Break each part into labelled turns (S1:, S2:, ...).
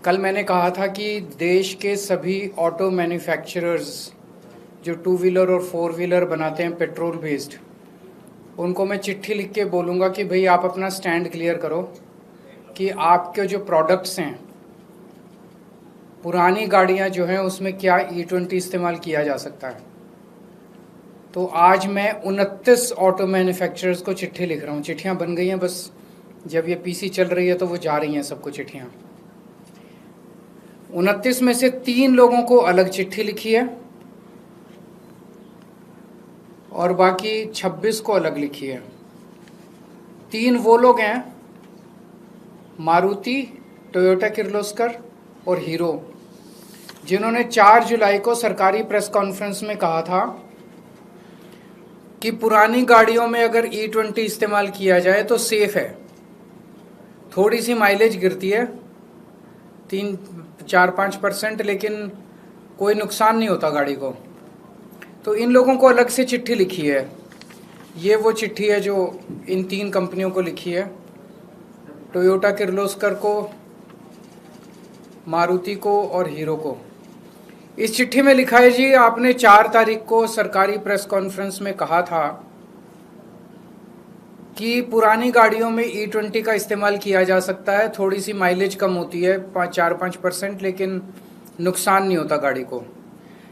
S1: कल मैंने कहा था कि देश के सभी ऑटो मैन्युफैक्चरर्स जो टू व्हीलर और फोर व्हीलर बनाते हैं पेट्रोल बेस्ड, उनको मैं चिट्ठी लिख के बोलूँगा कि भाई आप अपना स्टैंड क्लियर करो कि आपके जो प्रोडक्ट्स हैं, पुरानी गाड़ियाँ जो हैं उसमें क्या E20 इस्तेमाल किया जा सकता है। तो आज मैं 29 ऑटो मैन्युफैक्चरर्स को चिट्ठी लिख रहा हूँ। चिट्ठियाँ बन गई हैं, बस जब ये पीसी चल रही है तो वो जा रही हैं सबको चिट्ठियाँ। 29 में से 3 लोगों को अलग चिट्ठी लिखी है और बाकी 26 को अलग लिखी है। 3 वो लोग हैं, मारुति, टोयोटा किर्लोस्कर और हीरो, जिन्होंने 4 जुलाई को सरकारी प्रेस कॉन्फ्रेंस में कहा था कि पुरानी गाड़ियों में अगर E20 इस्तेमाल किया जाए तो सेफ है। थोड़ी सी माइलेज गिरती है 3-4-5%, लेकिन कोई नुकसान नहीं होता गाड़ी को। तो इन लोगों को अलग से चिट्ठी लिखी है। ये वो चिट्ठी है जो इन 3 कंपनियों को लिखी है, टोयोटा किर्लोस्कर को, मारुति को और हीरो को। इस चिट्ठी में लिखा है, जी आपने 4 तारीख को सरकारी प्रेस कॉन्फ्रेंस में कहा था कि पुरानी गाड़ियों में E20 का इस्तेमाल किया जा सकता है। थोड़ी सी माइलेज कम होती है 4-5%, लेकिन नुकसान नहीं होता गाड़ी को।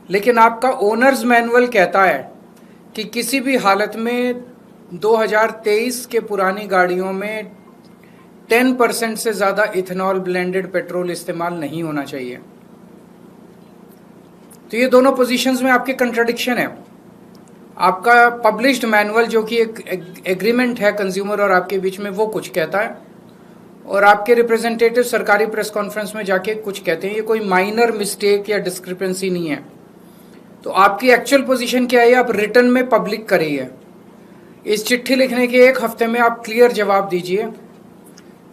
S1: लेकिन आपका ओनर्स मैनुअल कहता है कि किसी भी हालत में 2023 के पुरानी गाड़ियों में 10% से ज़्यादा इथेनॉल ब्लेंडेड पेट्रोल इस्तेमाल नहीं होना चाहिए। तो ये दोनों पोजीशंस में आपके कंट्राडिक्शन है। आपका पब्लिश्ड मैनुअल जो कि एक एग्रीमेंट है कंज्यूमर और आपके बीच में, वो कुछ कहता है और आपके रिप्रेजेंटेटिव सरकारी प्रेस कॉन्फ्रेंस में जाके कुछ कहते हैं। ये कोई माइनर मिस्टेक या डिस्क्रिपेंसी नहीं है। तो आपकी एक्चुअल पोजीशन क्या है, आप रिटर्न में पब्लिक करिए। इस चिट्ठी लिखने के 1 हफ्ते में आप क्लियर जवाब दीजिए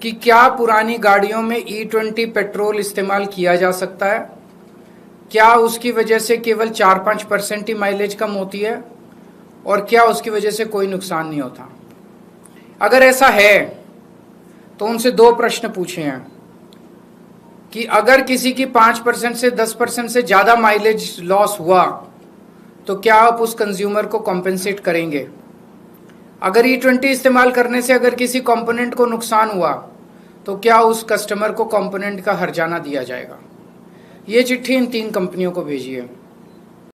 S1: कि क्या पुरानी गाड़ियों में E20 पेट्रोल इस्तेमाल किया जा सकता है, क्या उसकी वजह से केवल 4-5% ही माइलेज कम होती है और क्या उसकी वजह से कोई नुकसान नहीं होता। अगर ऐसा है तो उनसे 2 प्रश्न पूछे हैं कि अगर किसी की 5% से 10% से ज़्यादा माइलेज लॉस हुआ तो क्या आप उस कंज्यूमर को कॉम्पेंसेट करेंगे। अगर E20 इस्तेमाल करने से अगर किसी कंपोनेंट को नुकसान हुआ तो क्या उस कस्टमर को कंपोनेंट का हर्जाना दिया जाएगा। ये चिट्ठी इन 3 कंपनियों को भेजी है।